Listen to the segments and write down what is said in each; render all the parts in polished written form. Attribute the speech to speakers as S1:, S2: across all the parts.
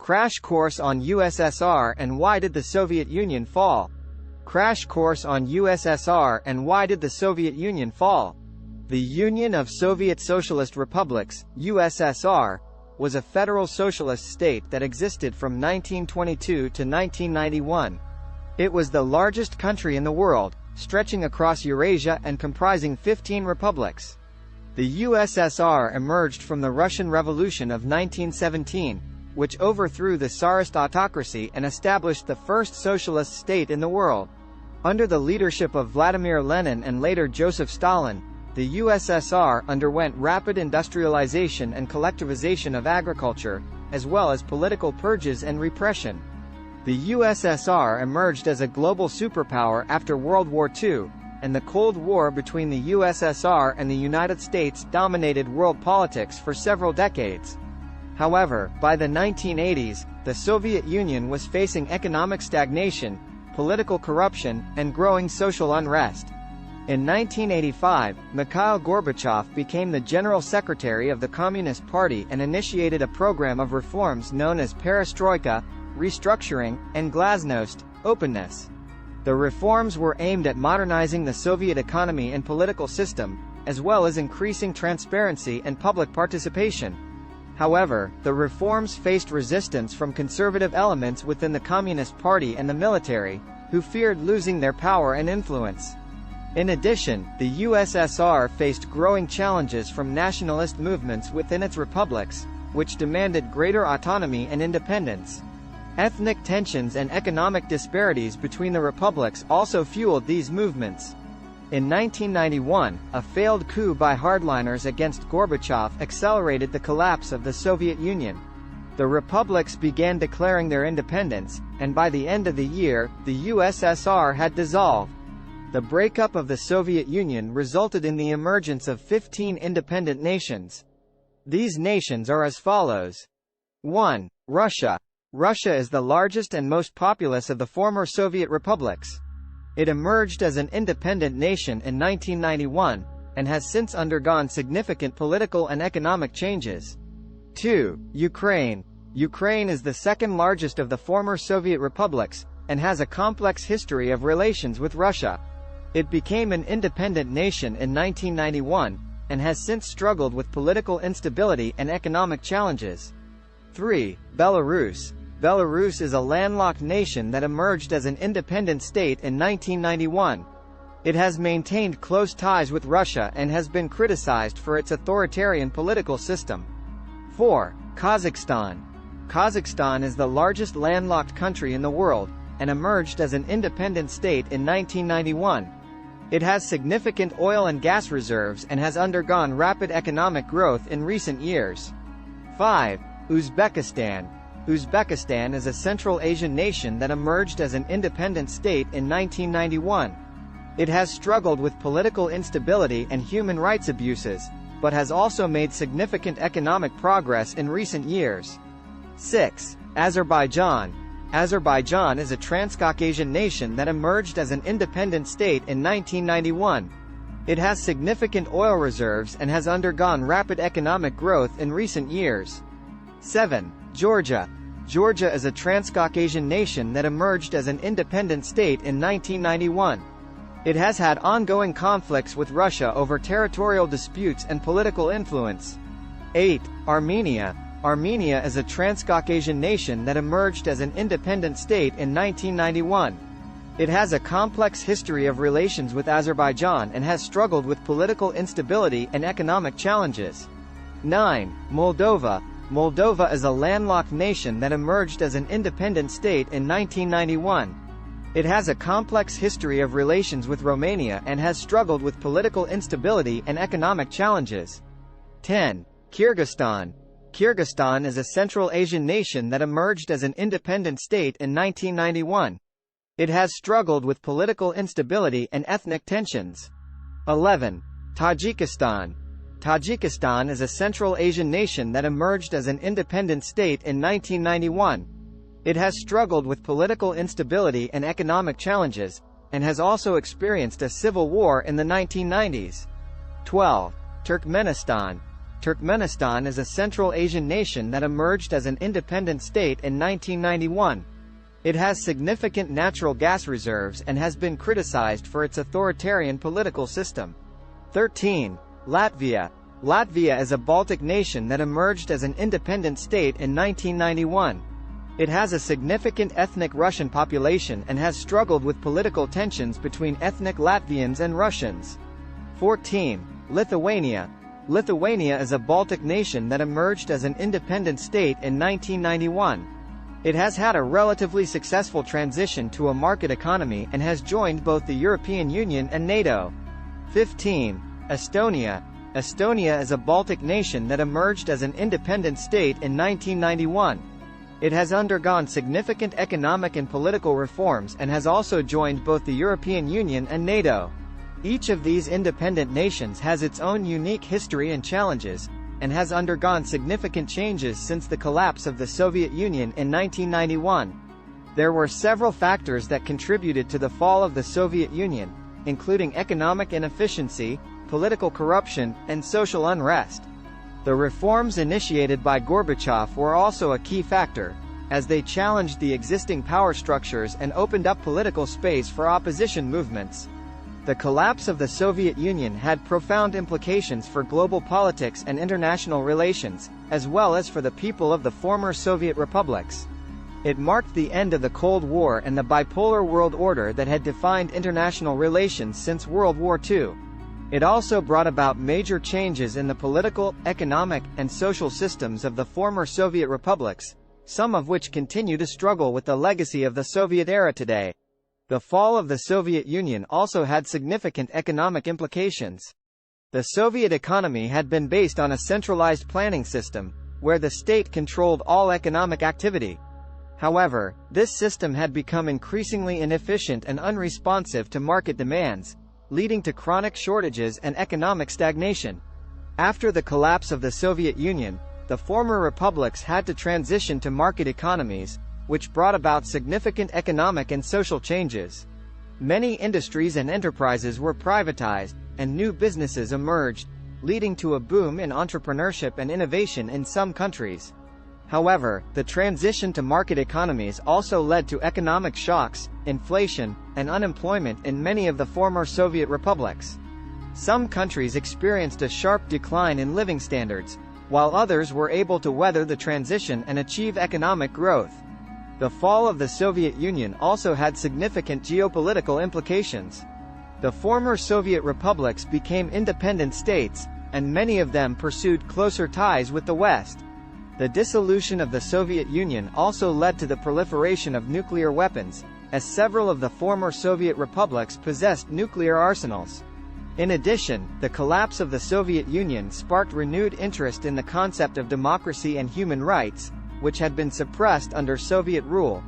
S1: Crash course on USSR and why did the Soviet Union fall? Crash course on USSR and why did the Soviet Union fall? The Union of Soviet Socialist Republics, USSR, was a federal socialist state that existed from 1922 to 1991. It was the largest country in the world, stretching across Eurasia and comprising 15 republics. The USSR emerged from the Russian Revolution of 1917, which overthrew the Tsarist autocracy and established the first socialist state in the world. Under the leadership of Vladimir Lenin and later Joseph Stalin, the USSR underwent rapid industrialization and collectivization of agriculture, as well as political purges and repression. The USSR emerged as a global superpower after World War II, and the Cold War between the USSR and the United States dominated world politics for several decades. However, by the 1980s, the Soviet Union was facing economic stagnation, political corruption, and growing social unrest. In 1985, Mikhail Gorbachev became the General Secretary of the Communist Party and initiated a program of reforms known as perestroika, restructuring, and glasnost, openness. The reforms were aimed at modernizing the Soviet economy and political system, as well as increasing transparency and public participation. However, the reforms faced resistance from conservative elements within the Communist Party and the military, who feared losing their power and influence. In addition, the USSR faced growing challenges from nationalist movements within its republics, which demanded greater autonomy and independence. Ethnic tensions and economic disparities between the republics also fueled these movements. In 1991, a failed coup by hardliners against Gorbachev accelerated the collapse of the Soviet Union. The republics began declaring their independence, and by the end of the year, the USSR had dissolved. The breakup of the Soviet Union resulted in the emergence of 15 independent nations. These nations are as follows. 1. Russia. Russia is the largest and most populous of the former Soviet republics. It emerged as an independent nation in 1991, and has since undergone significant political and economic changes. 2. Ukraine. Ukraine is the second largest of the former Soviet republics, and has a complex history of relations with Russia. It became an independent nation in 1991, and has since struggled with political instability and economic challenges. 3. Belarus. Belarus is a landlocked nation that emerged as an independent state in 1991. It has maintained close ties with Russia and has been criticized for its authoritarian political system. 4. Kazakhstan. Kazakhstan is the largest landlocked country in the world, and emerged as an independent state in 1991. It has significant oil and gas reserves and has undergone rapid economic growth in recent years. 5. Uzbekistan. Uzbekistan is a Central Asian nation that emerged as an independent state in 1991. It has struggled with political instability and human rights abuses, but has also made significant economic progress in recent years. 6. Azerbaijan. Azerbaijan is a Transcaucasian nation that emerged as an independent state in 1991. It has significant oil reserves and has undergone rapid economic growth in recent years. 7. Georgia. Georgia is a Transcaucasian nation that emerged as an independent state in 1991. It has had ongoing conflicts with Russia over territorial disputes and political influence. 8. Armenia. Armenia is a Transcaucasian nation that emerged as an independent state in 1991. It has a complex history of relations with Azerbaijan and has struggled with political instability and economic challenges. 9. Moldova. Moldova is a landlocked nation that emerged as an independent state in 1991. It has a complex history of relations with Romania and has struggled with political instability and economic challenges. 10. Kyrgyzstan. Kyrgyzstan is a Central Asian nation that emerged as an independent state in 1991. It has struggled with political instability and ethnic tensions. 11. Tajikistan. Tajikistan is a Central Asian nation that emerged as an independent state in 1991. It has struggled with political instability and economic challenges, and has also experienced a civil war in the 1990s. 12. Turkmenistan. Turkmenistan is a Central Asian nation that emerged as an independent state in 1991. It has significant natural gas reserves and has been criticized for its authoritarian political system. 13. Latvia. Latvia is a Baltic nation that emerged as an independent state in 1991. It has a significant ethnic Russian population and has struggled with political tensions between ethnic Latvians and Russians. 14. Lithuania. Lithuania is a Baltic nation that emerged as an independent state in 1991. It has had a relatively successful transition to a market economy and has joined both the European Union and NATO. 15. Estonia. Estonia is a Baltic nation that emerged as an independent state in 1991. It has undergone significant economic and political reforms and has also joined both the European Union and NATO. Each of these independent nations has its own unique history and challenges, and has undergone significant changes since the collapse of the Soviet Union in 1991. There were several factors that contributed to the fall of the Soviet Union, including economic inefficiency, political corruption, and social unrest. The reforms initiated by Gorbachev were also a key factor, as they challenged the existing power structures and opened up political space for opposition movements. The collapse of the Soviet Union had profound implications for global politics and international relations, as well as for the people of the former Soviet republics. It marked the end of the Cold War and the bipolar world order that had defined international relations since World War II. It also brought about major changes in the political, economic, and social systems of the former Soviet republics, some of which continue to struggle with the legacy of the Soviet era today. The fall of the Soviet Union also had significant economic implications. The Soviet economy had been based on a centralized planning system, where the state controlled all economic activity. However, this system had become increasingly inefficient and unresponsive to market demands, leading to chronic shortages and economic stagnation. After the collapse of the Soviet Union, the former republics had to transition to market economies, which brought about significant economic and social changes. Many industries and enterprises were privatized, and new businesses emerged, leading to a boom in entrepreneurship and innovation in some countries. However, the transition to market economies also led to economic shocks, inflation, and unemployment in many of the former Soviet republics. Some countries experienced a sharp decline in living standards, while others were able to weather the transition and achieve economic growth. The fall of the Soviet Union also had significant geopolitical implications. The former Soviet republics became independent states, and many of them pursued closer ties with the West. The dissolution of the Soviet Union also led to the proliferation of nuclear weapons, as several of the former Soviet republics possessed nuclear arsenals. In addition, the collapse of the Soviet Union sparked renewed interest in the concept of democracy and human rights, which had been suppressed under Soviet rule.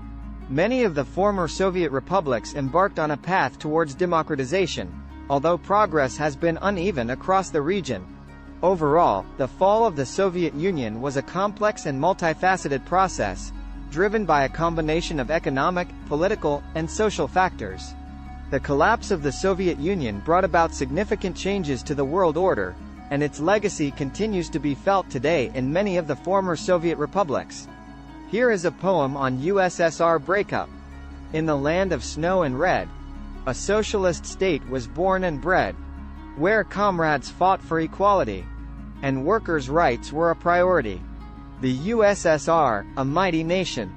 S1: Many of the former Soviet republics embarked on a path towards democratization, although progress has been uneven across the region. Overall, the fall of the Soviet Union was a complex and multifaceted process, driven by a combination of economic, political, and social factors. The collapse of the Soviet Union brought about significant changes to the world order, and its legacy continues to be felt today in many of the former Soviet republics. Here is a poem on USSR breakup. In the land of snow and red, a socialist state was born and bred, where comrades fought for equality, and workers' rights were a priority. The USSR, a mighty nation,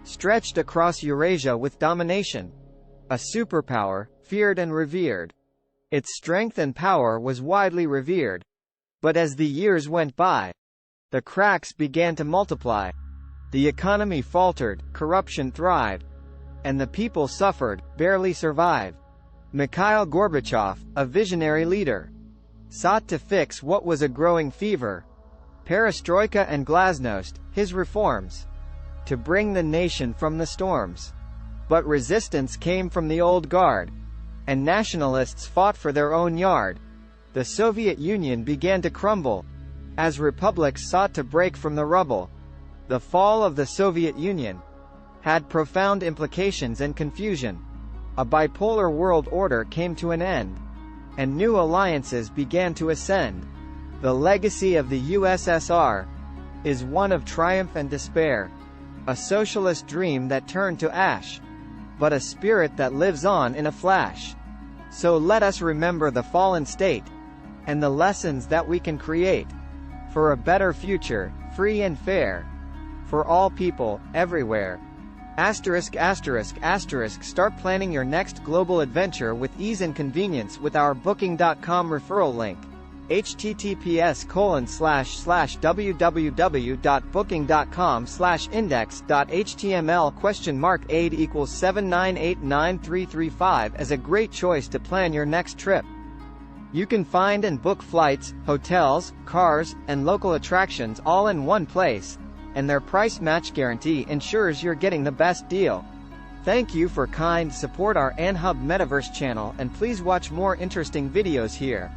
S1: stretched across Eurasia with domination. A superpower, feared and revered. Its strength and power was widely revered. But as the years went by, the cracks began to multiply. The economy faltered, corruption thrived, and the people suffered, barely survived. Mikhail Gorbachev, a visionary leader, sought to fix what was a growing fever. Perestroika and glasnost, his reforms, to bring the nation from the storms. But resistance came from the old guard, and nationalists fought for their own yard. The Soviet Union began to crumble, as republics sought to break from the rubble. The fall of the Soviet Union had profound implications and confusion. A bipolar world order came to an end, and new alliances began to ascend. The legacy of the USSR is one of triumph and despair. A socialist dream that turned to ash, but a spirit that lives on in a flash. So let us remember the fallen state, and the lessons that we can create, for a better future, free and fair, for all people, everywhere. *****. Start planning your next global adventure with ease and convenience with our Booking.com referral link. https://www.booking.com/index.html $aid equals 7989335 as a great choice to plan your next trip. You can find and book flights, hotels, cars, and local attractions all in one place, and their price match guarantee ensures you're getting the best deal. Thank you for kind support our AnHub Metaverse channel, and please watch more interesting videos here.